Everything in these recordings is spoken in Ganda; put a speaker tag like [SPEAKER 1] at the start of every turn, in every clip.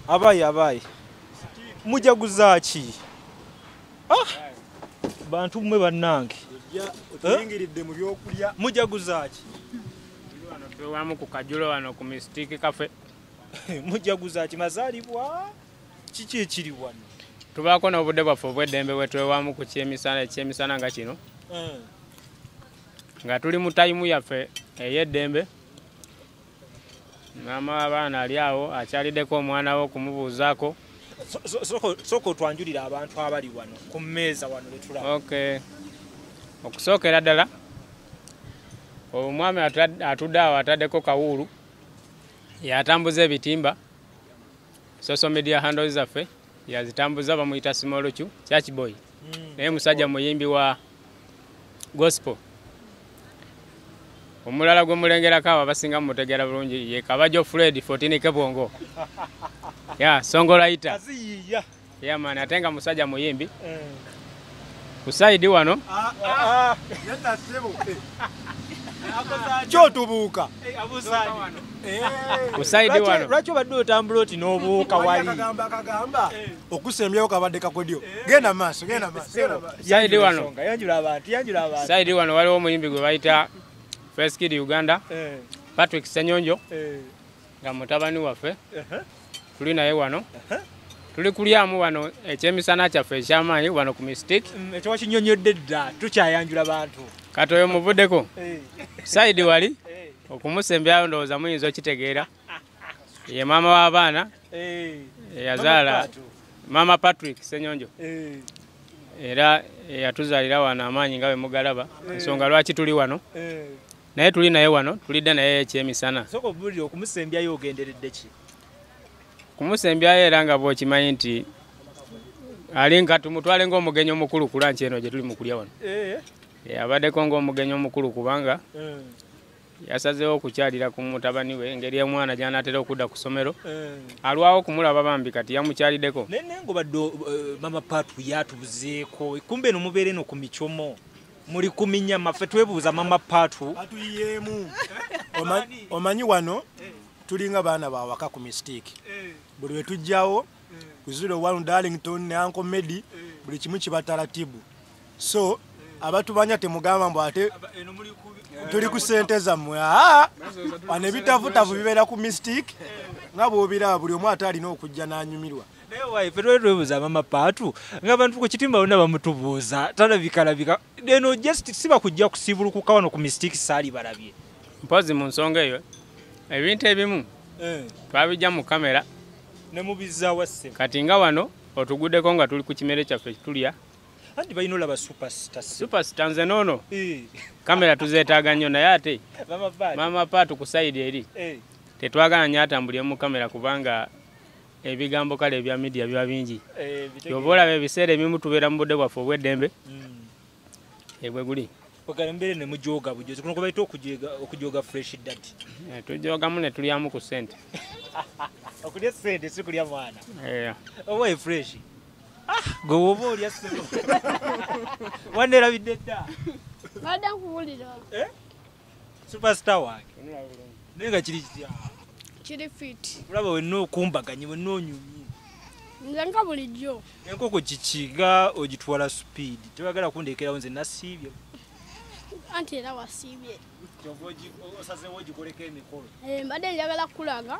[SPEAKER 1] Abayi mujaguza ki? Bantu mwe bannange
[SPEAKER 2] otuyingiridde mu byokulya
[SPEAKER 1] mujaguza ki?
[SPEAKER 3] Wano twewamu ku kajulo wano ku mistiki cafe.
[SPEAKER 1] Mujaguza ki mazaalibwa kiki ekiri wano?
[SPEAKER 3] Tubaako n'obudde bwaffe obw'eddembe bwe twewamu ku kyemisana nga kino nga tuli mu tayimu yaffe ey'eddembe. Maama w'abaana ali awo akyaliddeko omwana we okumubuuzaako.
[SPEAKER 1] Soko twanjulira abantu abali wano ku mmeeza wano letulaba.
[SPEAKER 3] Okay. Okusookera ddala omwami atudde awo ataddeko kawuulu yatambuza ebitimba social media handles zaffe yazitambuza bamuyita Simolochu Church Boy naye musajja muyimbi wa gospel. Omulala gwe mulengerako abo abasinga mutegeera bulungi ye Kabajo Fred 14 Kebongo. Songolaita. Yeah man, atenga musajja muyimbi. Kusaidi wano.
[SPEAKER 2] Kyotubuuka.
[SPEAKER 3] Kusaidi wano.
[SPEAKER 1] Lwaki obadde otambula oti n'obuuka wali?
[SPEAKER 2] Kagamba okusembyayo kabadde kakodyo. Genda maaso.
[SPEAKER 3] Saidi wano.
[SPEAKER 1] Yanjula abantu.
[SPEAKER 3] Saidi wano waliwo omuyimbi gwe bayita First Kid Uganda. Patrick Senyonjo. Nga mutabani waffe. Tuli naye wano. Tuli kulyamu wano ekyemisana kyaffe ekyamaanyi wano ku mistake.
[SPEAKER 1] Ekyo wakinyonyodde dda tukyayanjula bantu.
[SPEAKER 3] Katoyo muvuddeko. Saidi wali okumusembyayo ndowooza muyinza okitegeera. Ye maama w'abaana. Yazaala Maama Patrick Senyonjo. Era yatuzaalira wano amaanyi nga bwe mugalaba. Ensonga lwaki tuli wano. Naye tuli naye wano tulidde naye ekyemisana.
[SPEAKER 1] Soko bulira okumusembyayo ogenderedde ki?
[SPEAKER 3] Kumusembyayo era nga bw'okimanyi nti ali nga tumutwale ng'omugenyi omukulu ku lanci eno gye tuli mu kulya wano. Abaddeko ng'omugenyi omukulu kubanga yasazeewo okukyalira ku mutabani we engeri omwana gy'anaatera okudda ku ssomero. Alwawo okumulaba bambi kati yamukyaliddeko.
[SPEAKER 1] Naye ng'obadde Maama Patu yatubuzeeko kumbe eno mubeere eno ku micomo muli kuminya maffe twebuuza Maama Patu.
[SPEAKER 2] Atuyiyeemu. Omanyi wano tulinga baana bawaka ku mistake. Buli we tujjawo ku 01 Darlington ne Uncle Medi buli kimu kibataratibu. So abatubanya temugamba mbu ate tuli ku ssente zammwe. Wano ebitavutavu bibeera ku mistake nga bw'obiraba buli omu ate alina okujja n'anyumirwa.
[SPEAKER 1] Naye waife twebuuza Maama Patu ng'abantu ku kitimba bonna bamutubuuza talabikalabika. Eno just siba kujja kusibulukuka wano ku mistake saali balabye.
[SPEAKER 3] Mpozi mu nsonga eyo ebintu ebimu twabijja mu kamera
[SPEAKER 1] ne mubizaawa ssebo.
[SPEAKER 3] Kati nga wano otuguddeko nga tuli ku kimere kyaffe tulya.
[SPEAKER 1] Anti balina olaba superstar.
[SPEAKER 3] Superstar nze noono. Kamera tuzeetaaga nnyo naye ate Maama Patu ku sayidi eri tetwagala nnyo atambulire mu kamera kubanga ebigambo kale ebya media biba bingi. Ky'oba olaba ebiseera ebimu tubeera mu budde bwaffe obw'eddembe. Ebwe guli.
[SPEAKER 1] Okale mbere ne mujoga bujozi kuno kubaita okujoga fresh daddy.
[SPEAKER 3] Tujogamu ne tulyamu ku ssente.
[SPEAKER 1] Okulya ssente si kulya mwana. Oba fresh. Gwe woba olya ssente. Wanderabidde dda.
[SPEAKER 4] Badda nkuwulira.
[SPEAKER 1] Superstar wange. Naye nga kiri kitya?
[SPEAKER 4] Kiri fit.
[SPEAKER 1] Olaba wenna okumbaganye wenna onyumye.
[SPEAKER 4] Nze nga bulijjo.
[SPEAKER 1] Enkoko kikiga ogitwala speed. Tebagala kundekerawo nze nasiibye.
[SPEAKER 4] Anti era wasiibye.
[SPEAKER 1] Osazeewo ogikoleko emikolo.
[SPEAKER 4] Mbadde njagala kulaga.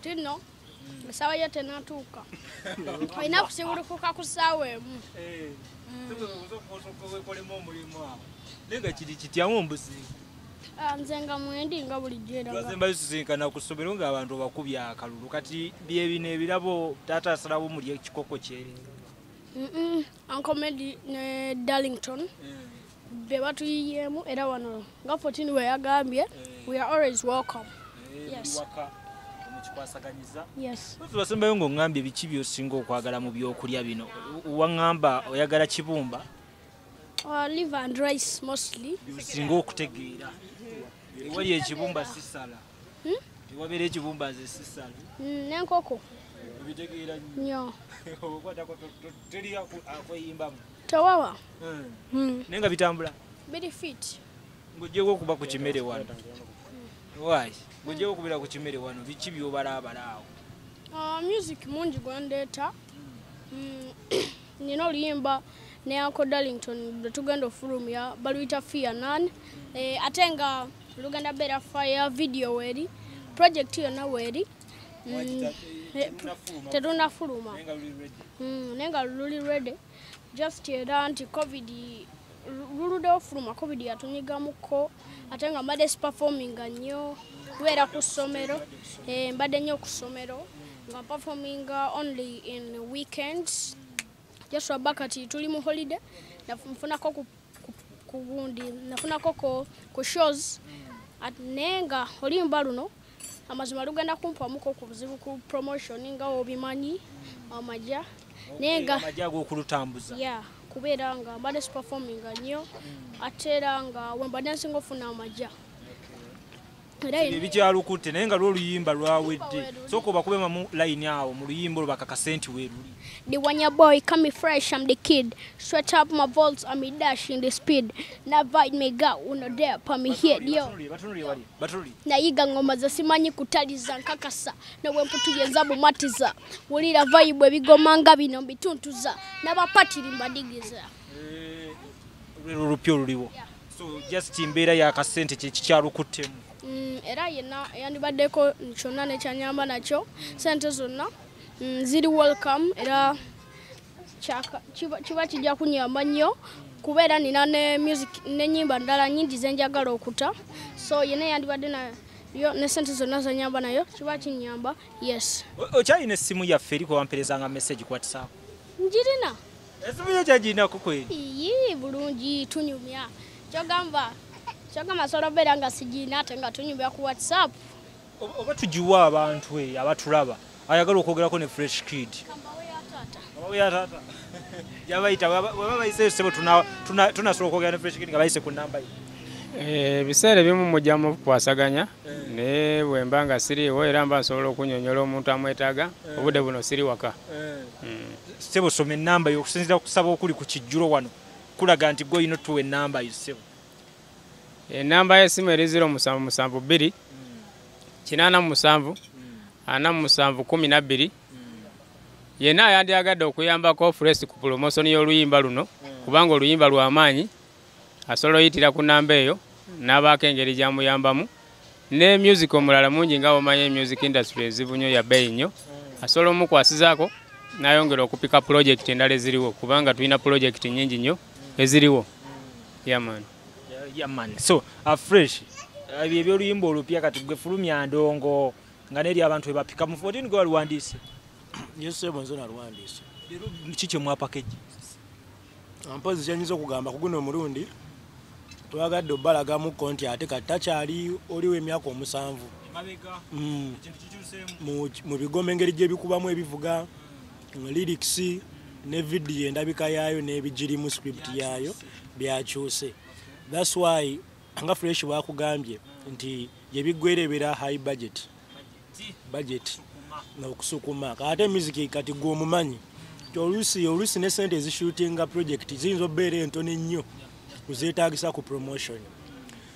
[SPEAKER 4] Tino essaawa yo tenatuuka. Olina kusibulukuka ku ssaawa emu.
[SPEAKER 1] Wekolemu omulimu awo. Naye nga kiri kityamu omubuzinga.
[SPEAKER 4] Nze nga mwendi nga bulijjo era.
[SPEAKER 1] Twazemba tusisinkana ku ssomero ng'abantu bakubye akalulu. Kati bye bino ebirabo taata asalawo muli ekikoko kyeri.
[SPEAKER 4] Uncle Medi ne Darlington. Be batuyiyeemu era wano nga 14 we yagambye we are always welcome. Yes. Yes.
[SPEAKER 1] Tubasembayo ng'ongambye biki by'osinga okwagala mu byokulya bino. Waŋŋamba oyagala kibumba?
[SPEAKER 4] Liver and rice mostly.
[SPEAKER 1] By'osinga okutegeera. Wali ekibumba sisala. Wabeera ekibumba ze sisala.
[SPEAKER 4] N'enkoko.
[SPEAKER 1] Obitegeera
[SPEAKER 4] nnyo.
[SPEAKER 1] okwatako teri akweyimbamu.
[SPEAKER 4] Tawawa.
[SPEAKER 1] Nenga bitambula.
[SPEAKER 4] Biri fit.
[SPEAKER 1] Ng'ogyeko okuba ku kimere wano. Why? Ng'ogyeko okubira ku kimere wano biki by'obalaabala awo?
[SPEAKER 4] Music mungi gwandeeta. Nina oluyimba ne Uncle Darlington lwe tugenda ofulumya baluyita Fear None. Ate nga Luganda Better Fire video weeri. Project yonna weeri. Tetunafuluma. Nenga luli ready. Just era nti COVID lulude ofuluma COVID yatunyigamuko ate nga mbadde performinga nnyo kubeera ku ssomero mbadde nnyo ku ssomero nga performinga only in weekends. Just wabakati tuli mu holiday nafunako ku gundi nafunako ku shows nenga oluyimba luno amazima lugenda kumpamuko ku buzibu ku promotion nga obimanyi amaja nenga
[SPEAKER 1] amaja ag'okulutambuza
[SPEAKER 4] kubeera nga mbadde performinga nnyo ate era nga wembadde nsinga ofuna amaja.
[SPEAKER 1] Ebikyalukutte naye nga lw'oluyimba lwawedde sooka obakubema mu line awo mu luyimba olwo bakakasenti weeruli.
[SPEAKER 4] The Wanya boy coming fresh, I'm the kid. Sweat up my volts, I'm dashing the speed. Na vibe me ga uno there pa me head yo. Nayiga ngoma za simanyi kutaliza nkakasa. Na wemputuye zabu matiza. Wulira vibe ebigomanga bino bituntuza. N'abapatiri mbadigiza.
[SPEAKER 1] Lupyo luliwo. So just imbeera y'akasente kye kikyalukuttemu.
[SPEAKER 4] Era yenna yandibaddeko kyonna nekyanyamba nakyo sente zonna ziri welcome era kiba kijja kunyamba nnyo kubeera nina ne music n'ennyimba ndala nnyingi zenjagala okuta so yenna yandibadde nayo ne sente zonna zanyamba nayo kiba kinyamba. Yes.
[SPEAKER 1] Okyalina essimu yaffe eriko wamperezanga message ku WhatsApp?
[SPEAKER 4] Njirina.
[SPEAKER 1] Essimu yo kyagirinako kweri?
[SPEAKER 4] Iyi bulungi tunyumya kyogamba solo beera nga sigina ate nga tunyumya ku WhatsApp.
[SPEAKER 1] Oba tugiwa abantu abatulaba ayagala okwogerako ne Fresh Kid. Kambawe ya Taata. Yabayita baba bayise sebo tunasobola okwogera ne Fresh Kid nga bayise ku namba ye.
[SPEAKER 3] Ebiseera ebimu mujja mu kwasaganya naye bwe mba nga siriiwo era mba nsobola okunyonyola omuntu amwetaaga obudde buno siri waka.
[SPEAKER 1] Sebo soma ennamba yo okusinziira kusaba okuli ku kijjulo wano kulaga nti gwe olina otuwa ennamba yo sebo.
[SPEAKER 3] Enamba y'essimu eri 0772 887 4712 yenna yandiyagadde okuyambako Fresh ku promotion y'oluyimba luno kubanga oluyimba lw'amaanyi asobola oyitira ku namba eyo n'abaako engeri gy'amuyambamu ne music omulala mungi nga omanyi music industry ezibu nnyo ya bbeeyi nnyo asobola omukwasizaako n'ayongera okupika project endala eziriwo kubanga tulina project nnyingi nnyo eziriwo. Yaman.
[SPEAKER 1] So Fresh ebyoluyimba olupya kati gwe fulumya ndongo nga neri abantu ebapika mu 14 gwe waluwandiise?
[SPEAKER 2] Yes, bonzo naluwandiise.
[SPEAKER 1] Kiki mwa package?
[SPEAKER 2] Ampozi kyenyiza okugamba ku guno omulundi twagadde obbalaga mu konti ate kati takyali oliwo emyaka 7. Mu bigoma engeri gyebikubamu ebivuga lyrics ne video endabika yaayo n'ebigirimu script yaayo byakyuse. That's why nga Fresh bakugambye nti yebiggwerebera high budget n'okusukuma ate music kati gwe omumanyi oluusi ne sente ezishootinga project ziyinza obbeera entono ennyo kuzeetaagisa ku promotion.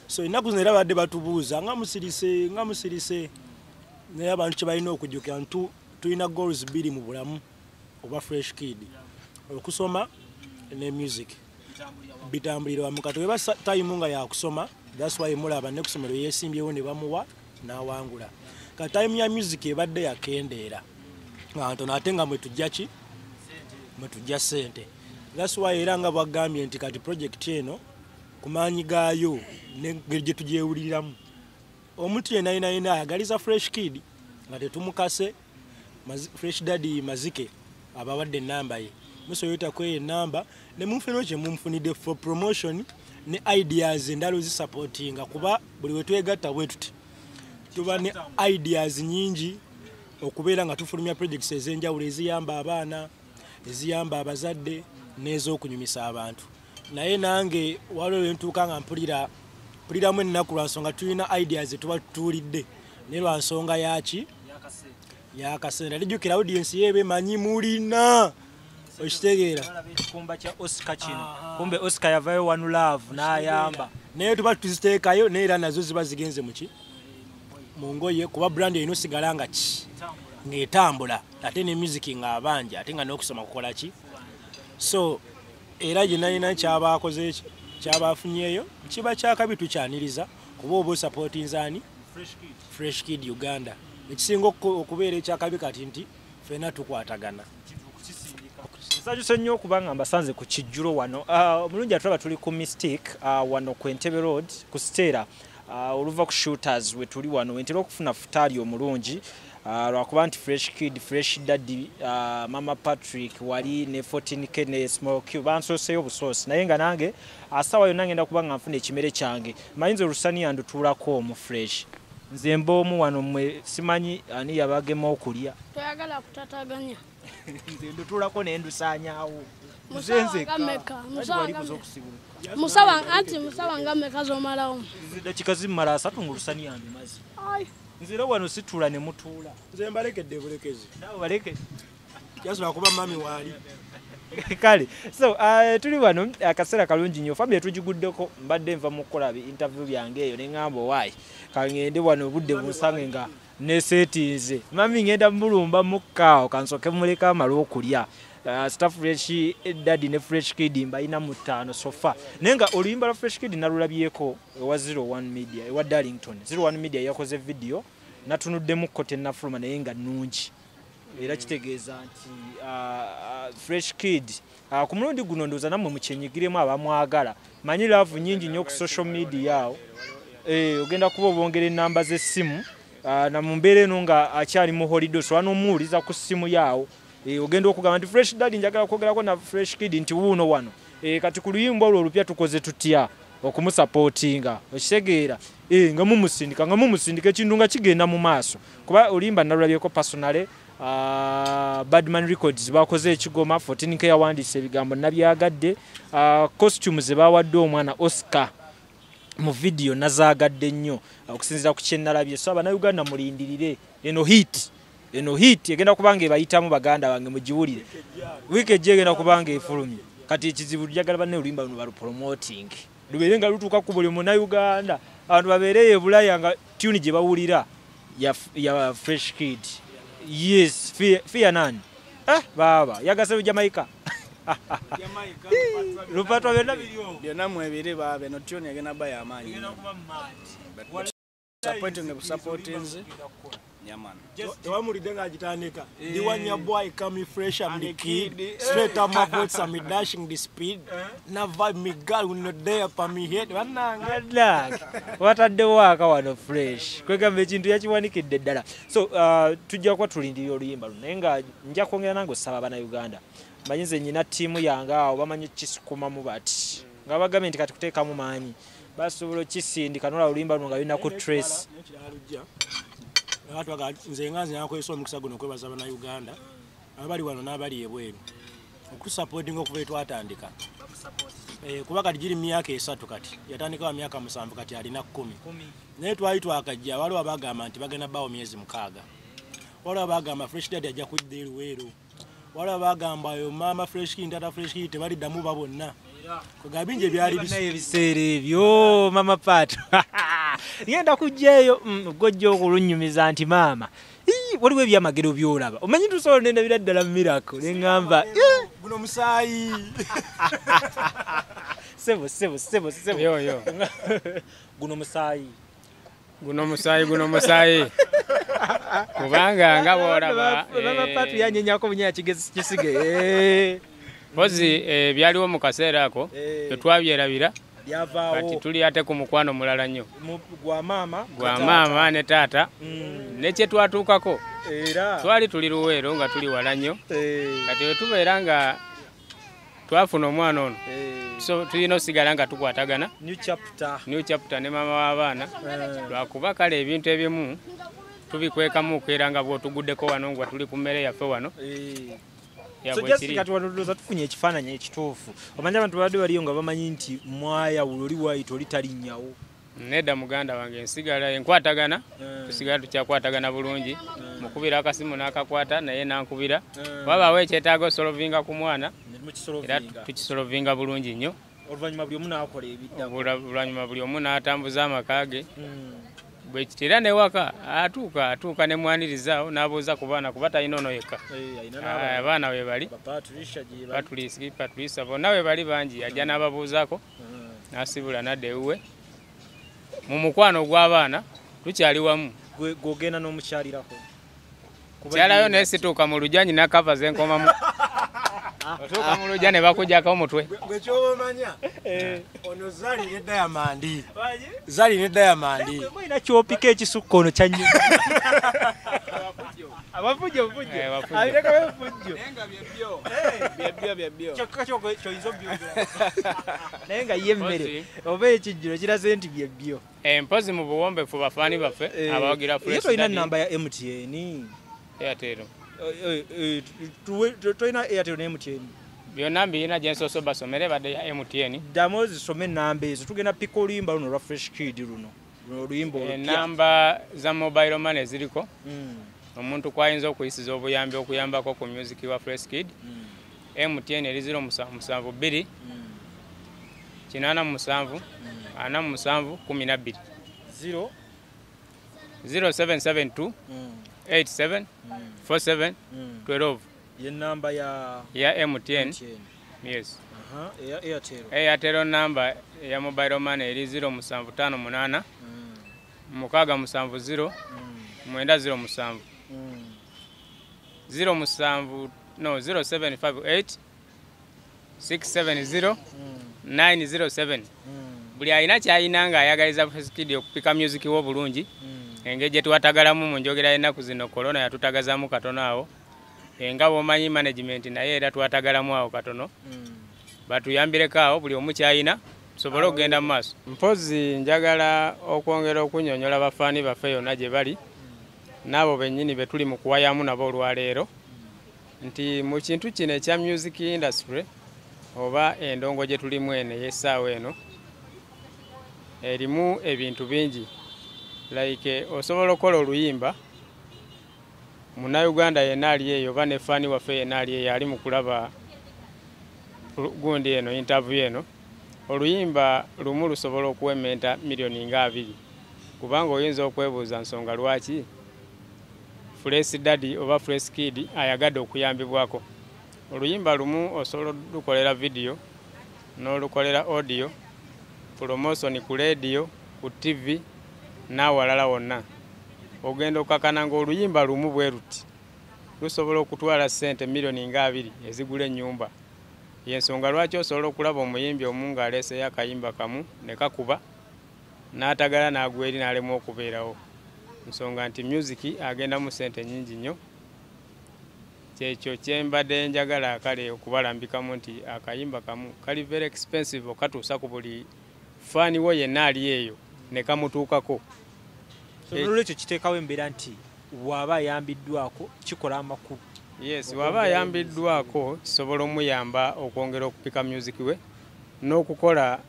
[SPEAKER 2] So ennaku zino era badde batubuuza nga musirise naye abantu kye balina okujjukira tulina goals 2 mu bulamu oba Fresh Kid okusoma ne music bitambulira wamu kati weba time nga yakusoma. That's why mulaba ne kusomero yesimbyewo ne bamuwa n'awangula. Ka time ya music ebadde yakendeera ntono ate nga mwe tujja sente. That's why era nga bwagambye nti kati project eno kumaanyi gaayo n'engeri gye tugyewuliramu omuntu yenayina ayagaliza Fresh Kid nga tetumukase Fresh Daddy Mazike abawadde ennamba ye musoyota kwe ennamba ne mumfeno kye mumfunidde for promotion ne ideas endalo zisupportinga kuba buli wetwegatta bwetuti tuba ne ideas nyingi okubeera nga tufulumya projects ez'enjawulo eziyamba abaana eziyamba abazadde n'ez'okunyumisa abantu. Naye nange waliwo entuuka nga mpuliramu ennaku lwa nsonga tulina ideas tuba tutuulidde naye lwa nsonga yaki yakasenda lijukira audience yebe manyi mulina okitegeera
[SPEAKER 1] ekikumba kya Oscar kino kumbe Oscar yavayo One Love n'ayamba
[SPEAKER 2] naye tuba tuziteekayo neera nazo ziba zigenze muki mu ngoye kuba brand eno sigala nga ki ng'etambula ate ne music ng'abanja ate nga n'okusoma kukola ki so era gye nalina kyabakoze eki kyabafunyeeyo kiba kyakabi tukyaniriza kuba oba osupportinzaani Fresh Kid Uganda ekisinga okubeera ekyakabi kati nti ffenna tukwatagana
[SPEAKER 1] nsanyuse nnyo okubanga mbasanze ku kijjulo wano omulungi atulaba tuli ku Mystic wano ku Entebbe Road ku Stera oluva ku Shooters we tuli wano wentera okufuna futaali omulungi lwakuba nti Fresh Kid Fresh Daddy Mama Patrick wali ne 14K ne Small Q bansooseyo busoosi naye nga nange asawa yonna ngenda kuba nga nfuna ekimere kyange mayinza olusani yandutuulako omu Fresh nze mboomu wano mmwe simanyi ani yabagema okulya
[SPEAKER 4] toyagala kutataganya
[SPEAKER 1] nze ndutuulako ne ndusaanyaawo
[SPEAKER 4] musawa nga mmeka z'omalawo
[SPEAKER 1] dakika zimmala 3 ng'olusani yandumaze nze era wano situula ne mutuula
[SPEAKER 2] nze mbalekedde bulekezi
[SPEAKER 1] naawe baleke
[SPEAKER 2] kyasobola kuba mami waali
[SPEAKER 1] kale so tuli wano akaseera kalungi nnyo famire tugiguddeko mbadde nva mu kukola interview byange eyo ne ŋŋamba owaayi kangende wano obudde bunsange nga neseetinze mami ngenda mulumba mukkaawo kansooke muleka amala okulya staff Fresh Daddy ne Fresh Kid mbalina mu 5 sofa naye nga oluyimba lwa Fresh Kid nalulabyeko ewa 01 Media ewa Darlington 01 Media yakoze video natunuddemu ko tennafuluma naye nga nnungi era kitegeeza nti Fresh Kid ku mulundi guno ndooza nammwe mukyenyigiremu abamwagala manyi laavu nyingi nnyo ku social media awo ogenda kuba obongera ennamba z'essimu na mu mbeera eno nga akyali mu holiday so anomuwuliza ku ssimu yaawo ogenda okugamba nti Fresh Daddy njagala kwogerako na Fresh Kid nti wuuno wano kati ku luyimba olwo olupya tukoze tutya okumusapootinga okitegeera nga mumusindika ekintu nga kigenda mu maaso kuba oluyimba nalulabyeko personale Badman Records bakoze ekigoma 14K yawandiise ebigambo nabyagadde costume ze bawadde omwana Oscar mu video nazaagadde nnyo okusinziira ku kyennalabye so abannayuganda mulindirire eno hit egenda kubanga ebayitamu baganda bange mugiwulire wiiki ejja egenda kubanga efulumye kati ekizibu lyagala banne oluyimba luno balupromoting lubeere nga lutuuka ku buli munnayuganda abantu babeereyo ebulaya nga tuni gye bawulira ya Fresh Kid yes fear nani baba yagase Jamaica lupato byonna biriyo
[SPEAKER 5] byonna mwebiri baabe no tune egenda baya amaanyi supporting yaman
[SPEAKER 2] tewamulidde ng'agitandika ndiwanya boy come fresh I'm the kid straight up my voice I'm dashing the speed na vibe me girl will not dare pa me head
[SPEAKER 1] wananga wataddewo aka wano Fresh kwegamba ekintu yakiwanikidde ddala so tujja kuba tulindirira oluyimba luno naye nga nja kwongera nange osaba abannayuganda manyi nze nnyina ttiimu yange awo bamanyi kisikumamu bati nga bagambye nti kati kuteekamu maanyi basobola okisindika nola oluyimba luno nga lulina ku trace
[SPEAKER 2] nze nga nzinakwesa omukisa guno okwebaza bannayuganda abali wano n'abali ebweru okusupportinga okuva etwatandika kuba kati giri myaka 3 kati yatandika wa myaka 7 kati alina 10 naye twali twakajja waliwo abagamba nti bagenda bawo myezi 6 waliwo abagamba Fresh Daddy ajja kudda eruweero waliwo abagamba yo Maama Fresh Kid Taata Fresh Kid tebaliddamu babonna kugabinje ebyali
[SPEAKER 1] ebiseera ebyo Mama Pat ngenda kujjaeyo gojja okulunyumiza nti maama waliwo ebyamagero byolaba omanyi tusobola nendabira ddala mu miracle neŋŋamba
[SPEAKER 2] guno musaayi
[SPEAKER 1] sebo
[SPEAKER 3] yoyo
[SPEAKER 1] guno musaayi
[SPEAKER 3] kubanga nga bwolaba
[SPEAKER 1] Mama Pat yanyenyako bunya kisige
[SPEAKER 3] pozi byaliwo mu kaseera ako tetwabyerabira
[SPEAKER 1] byavaawo
[SPEAKER 3] kati tuli ate ku mukwano mulala nnyo
[SPEAKER 1] gwa
[SPEAKER 3] maama ne taata nekye twatuukako
[SPEAKER 1] era
[SPEAKER 3] twali tuli luweero nga tuli wala nnyo kati we tubeera nga twafuna omwana ono so tulina osigala nga tukwatagana new chapter ne maama w'abaana lwakuba kale ebintu ebimu tubikwekamu okuera nga bw'otuguddeko wano nga tuli ku mmere yaffe wano
[SPEAKER 1] kati wanoza tufunye ekifaananyi ekituufu omanyi abantu babadde baliyo nga bamanyi nti mwayawulo oli waayita oli talinnyawo
[SPEAKER 3] Nedda muganda wange nsigala enkwatagana tusigala tukyakwatagana bulungi mukubira akasimu n'akakwata naye nankubira wabaawo ekyetaaga osolovinga ku mwana era tukisolovinga bulungi nnyo oluvannyuma buli omu n'atambuza amaka ge bwe kitera newaka atuuka ne mwanirizaawo n'abuuza ku baana kuba talina ono yekka abaana we bali patulisa bonna we bali bangi ajja n'ababuuzaako n'asibula nadda ewuwe mu mukwano gw'abaana tukyali wamu
[SPEAKER 1] gwogenda n'omukyalirako
[SPEAKER 3] kyalayo naye situuka mu lujja nyina kava zenkomamu otuuka mu lujja ne bakujjako omutwe
[SPEAKER 2] gwe kyobamanya ono zali ne dayamandi
[SPEAKER 1] mulina kyopika ekisukka ono kyanyu abafujjo kyokka kyoyinza obyogera naye nga ye emmere oba ekijjulo kiraze nti byebyo
[SPEAKER 3] empozi mu buwombefu bafaani baffe abawagira
[SPEAKER 1] ye tolina namba ya MTN
[SPEAKER 3] Airtel
[SPEAKER 1] tolina Airtel ne MTN
[SPEAKER 3] byonna mbirina gyensoso basomere badde ya MTN
[SPEAKER 1] ddamu zisome enamba ezo tugenda pika oluyimba luno olwa Fresh Kid luno oluyimba
[SPEAKER 3] enamba za mobile money ziriko omuntu kwayinza okuyisiza obuyambi okuyambako ku music wa Fresh Kid MTN eri 072 87 47 12 0772 87 47 12
[SPEAKER 1] ye namba
[SPEAKER 3] ya MTN yes
[SPEAKER 1] ya Airtel
[SPEAKER 3] Airtel namba ya mobile money eri 0758 670 907 0758 670 907 buli alina kyayina nga ayagaliza Fresh Kid okupika music wo bulungi engeri gye tuwatagalamu mu njogera y'ennaku zino korona yatutagazaamu katono awo nga bw'omanyi management naye era tuwatagalamu awo katono batuyambireko awo buli omu kyayina tusobole okugenda mu maaso mpozi njagala okwongera okunyonyola bafaani baffe yonna gye bali n'abo bennyini be tuli mu kuwayamu nabo olwaleero nti mu kintu kino ekya music industry oba endongo gye tulimu eno ey'essaawa eno erimu ebintu bingi like osobola okukola oluyimba Munnayuganda yenna ali eyo oba ne faani waffe yenna ali eyo ali mu kulaba gundi eno interview eno oluyimba lumu lusobola okuwementa miliyoni nga 2 kubanga oyinza okwebuuza nsonga lwaki Fresh Daddy oba Fresh Kid ayagadde okuyambibwako oluyimba lumu osobola lukolera video n'olukolera audio promotion ku radio ku TV n'awalala wonna ogenda okakana ng'oluyimba lumu bwe ruti lusobola okutwala ssente miliyoni nga 2 ezigula ennyumba yensonga lwaki osobola okulaba omuyimbi omu ng'aleeseyo akayimba kamu ne kakuba n'atagala n'agweri n'alemu okubeerawo nsonga nti music agenda mu ssente nnyingi nnyo kyekyo kyembadde njagala akale okubalambikamu nti akayimba kamu kali very expensive okatuusa ku buli faani wo yenna ali eyo ne kamutuukako
[SPEAKER 1] olwekyo kiteekawo embeera nti bw'aba ayambiddwako kikola amakulu
[SPEAKER 3] yes waba ayambiddwako kisobola omuyamba okwongera okupika music we n'okukola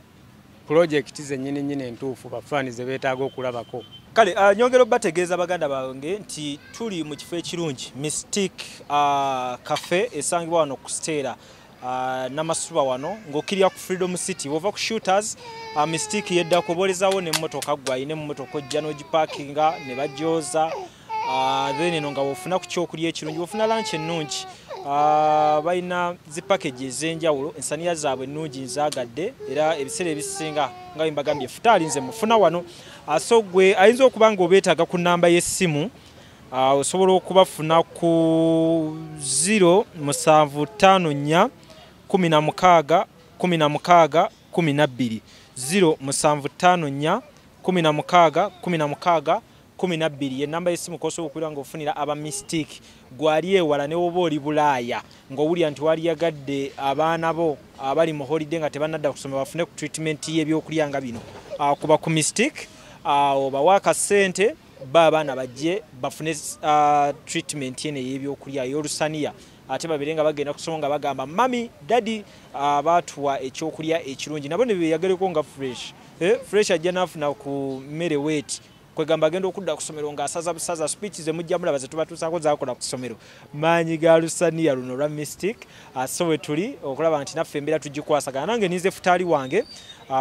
[SPEAKER 3] project zennyini entuufu bafaani ze beetaaga okulabako
[SPEAKER 1] kale nyongera obategeeza baganda bange nti tuli mu kifo ekirungi Mystic cafe esangibwa wano ku Stella namasuba wano ng'okirya ku Freedom City wova ku shooters Mystic yedda kubolezawo n'emmotoka gwayina emmotoka ojja n'ogiparkinga ne bajooza then eno nga wofuna ku kyokulya ekirungi wofuna lunch ennungi balina zi package ez'enjawulo ensaniya zaabwe ennungi nzaagadde era ebiseera ebisinga nga mbagambye futaali nze mufuna wano so gwe ayinza okuba nga obeetaaga ku nnamba y'essimu osobola okubafuna ku 075 16 16 12 075 16 16 12 enamba y'essimu kosobola okuira ng'ofunira aba Mystic gwali ewala ne woba oli Bulaaya ng'owulira nti waliyagadde abaana bo abali mu holiday nga tebannadda kusoma bafune ku treatment y'ebyokulya nga bino kuba ku Mystic obawa akasente abaana bajje bafune treatment eno ey'ebyokulya ey'olusaniya ate babere nga bagenda kusoma nga bagamba mami daddy baatuwa ekyokulya ekirungi nabo ne beeyagaleko nga fresh fresh ajja nafuna ku mmere weight kwegamba agenda okudda ku ssomero ng'asaza busaza speech ze mujja mulaba ze tubatuusaako zaakola ku ssomero maanyi ga lusaniya luno lwa mystic so we tuli okulaba nti naffe embeera tugikwasaganya nange nize futaali wange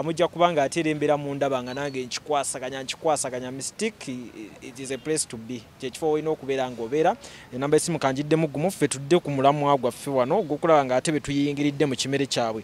[SPEAKER 1] mujja kubanga ateera embeera mu ndaba nga nange nkikwasaganya mystic it is a place to be kyekifo olina okubeera ng'obeera enamba esimu kanjiddemu gumu ffe tudde ku mulamwa gwaffe wano gwokulaba nga ate be tuyingiridde mu kimere kyabwe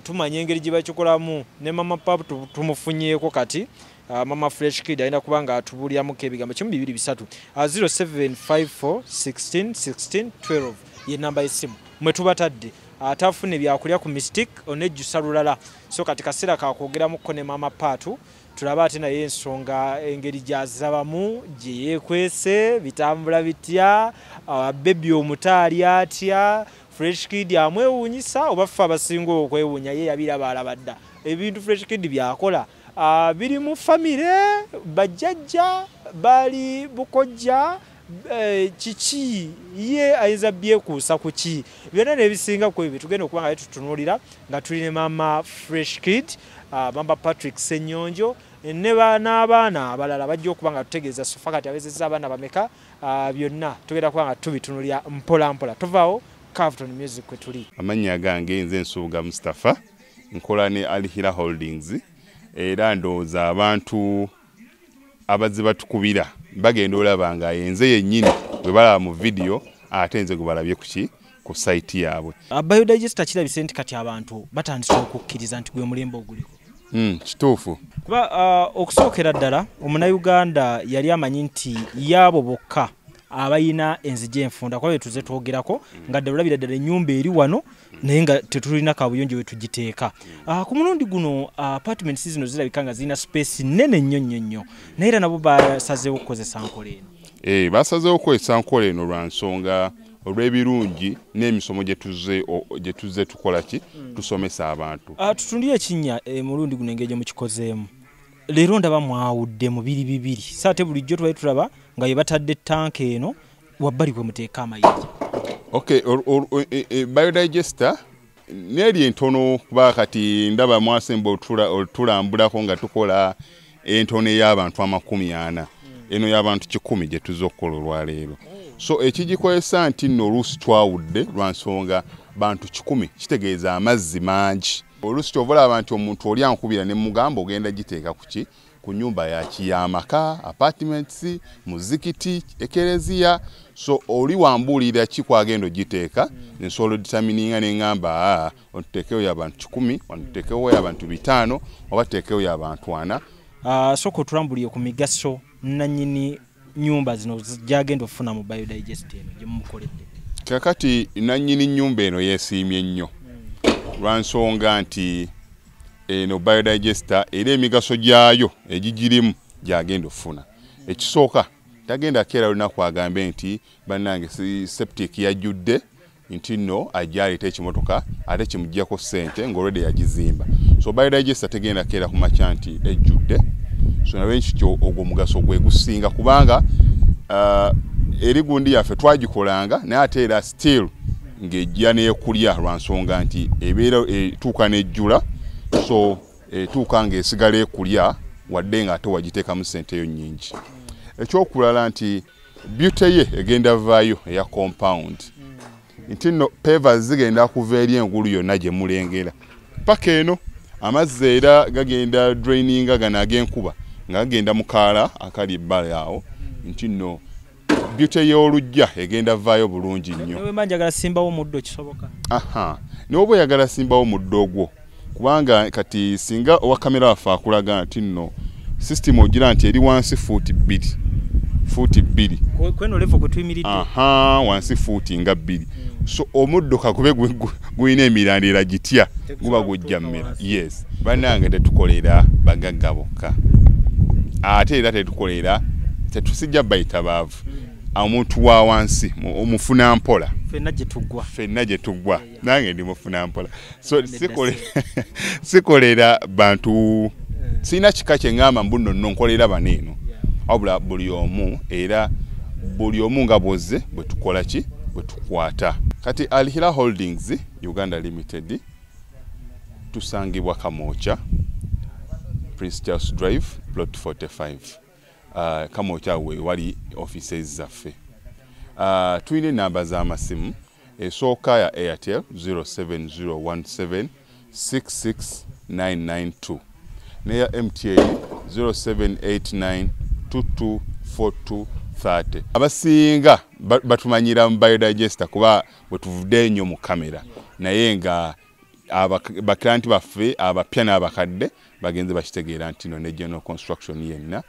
[SPEAKER 1] tumanye engeri gye bakikolamu ne mama pap tumufunyeeko kati Mama Fresh Kid alina kubanga atubulyamuko ebigambo 223 0754 16 16 12 ye namba esimu mwe tubatadde atafune byakulya ku Mystic onejjusa lulala so kati kaseera kakwogeramuko ne mama Patu tulaba ate naye ensonga engeri gyazabamu gye yeekwese bitambula bitya baby omutaali atya Fresh Kid amwewuunyisa oba ffe abasinga okwewuunya ye yabiraba alabadda ebintu Fresh Kid byakola biri mu famire bajjajja bali bukojja kiki ye ayinza byekuusa ku ki byonna nebisinga ku ebyo tugenda okuba nga tutunuulira nga tuli ne mama Fresh Kid mama Patrick Ssenyonjo ne n'abaana abalala bajja okuba nga tutegeeza sofa kati abezezza abaana bameka byonna tugenda kuba nga tubitunulira mpola mpola tuvaawo Carlton Music kwe tuli
[SPEAKER 6] amannya gange nze Nsuuga Mustafa nkola ne Alihira Holdings era ndowooza abantu abazze batukubira bagenda olaba nga yenze yennyini bwe balaba mu video ate nze gwe balabye ku site yaabwe
[SPEAKER 1] Biodigester kirabise nti kati abantu batandise okukkiriza nti gwe mulembe oguliko
[SPEAKER 6] kituufu
[SPEAKER 1] kuba okusookera ddala omunnayuganda yali amanyi nti yaabo bokka abayina enzije enfunda kwa tuze twogerako nga ddala ddala ennyumba eri wano naye nga tetulina kabuyonjo we tugiteeka ku mulundi guno apartments zino zirabika nga zirina space nene nnyo naye era nabo basazeewo okukozesa nkola eno
[SPEAKER 6] basazeewo okukozesa nkola eno lwa nsonga olw'ebirungi n'emisomo gye tuzze tukola ki tusomesa abantu
[SPEAKER 1] tutundire ekinnya mulundi guno engeri gye mukikozeemu leero ndaba mwawudde mu bibiri saate bulijjo twali tulaba nga ye batadde tanka eno wabbali kwe muteeka amayinja
[SPEAKER 6] okay biodigester neri entono kuba kati ndaba mwasemba tulambulako nga tukola entono y'abantu 40 eno y'abantu 100 gye tuzze okukola olwaleero so ekigikozesa nti nno oluusi twawudde lwa nsonga bantu 100 kitegeeza amazzi mangi oluusi ky'obalaba nti omuntu oli ankubira ne mugamba ogenda giteeka kuki ku nyumba ya kiyamaka apartments muzikiti ekereziya so oli wambulira ki kwagendo giteeka nsolo determininga n'engamba otutekewo y'abantu 10 otutekewo y'abantu 5 oba tutekewo y'abantu 4
[SPEAKER 1] soko tulambuliye ku migaso nanyini nyumba zino gyagenda ofuna mu biodigester eno gye mumukoledde
[SPEAKER 6] kakati nanyini nyumba eno yeesiimye nnyo lwa nsonga nti eno biodigester era emigaso gyayo egigirimu gyagenda ofuna ekisooka tagenda keera lunaku agambe nti bannange septic yajjudde nti nno ajja aleeta ekimotoka ate kimuggyako ssente ng'olwedde yagizimba so biodigester tegenda keera ku makya nti ejjudde so nawe nkityo ogwo omugaso gwe gusinga kubanga eri gundi yaffe twagikolanga naye ate era still ng'ejja n'ekulya lwa nsonga nti ebeera etuuka n'ejjula so etuuka ng'esigala ekulya wadde nga ate wagiteekamu ssente yo nnyingi ekyokulala nti beauty ye egenda vaayo eya compound nti nno pavers zigenda kuva eri engulu yonna gye mulengera paka eno amazzi era gagenda draininga gano ag'enkuba nga gagenda mu kaala akali ebbala awo nti nno beauty y'olujja egenda vaayo bulungi nnyo
[SPEAKER 1] newe manjagala simbawo omuddo kisoboka
[SPEAKER 6] n'oba oyagala simbawo omuddo ogwo kubanga kati singa owa kamera waffe akulaga nti nno system ogira nti eri wansi fuuti 2
[SPEAKER 1] kweno levo kwe tuyimiridde
[SPEAKER 6] wansi fuuti nga 2 so omuddo kakube gulina emirandira gitya guba gujja mmera yes bannange tetukolera bagagga bokka ate era tetukolera tetusijja bayita baavu omuntu wa wansi omufuna mpola fenna gye tuggwa nange ndi mufuna mpola so sikolera bantu sina kika kye ngamba mbuno nno nkolera baneeno wabula buli omu era buli omu nga bwozze bwe tukola ki bwe tukwata kati Alihira Holdings Uganda Limited tusangibwa Kamoocha Prince Charles Drive plot 45 Kamwokya we wali offices zaffe. Tuyina namba z'amasimu esooka ya Airtel 07017 66992 neya MTN 0789 224230. Abasinga batumanyira mu biodigester kuba bwe tuvudde ennyo mu kamera naye nga baklanti baffe abapya n'abakadde bagenze bakitegeera nti no ne general construction yenna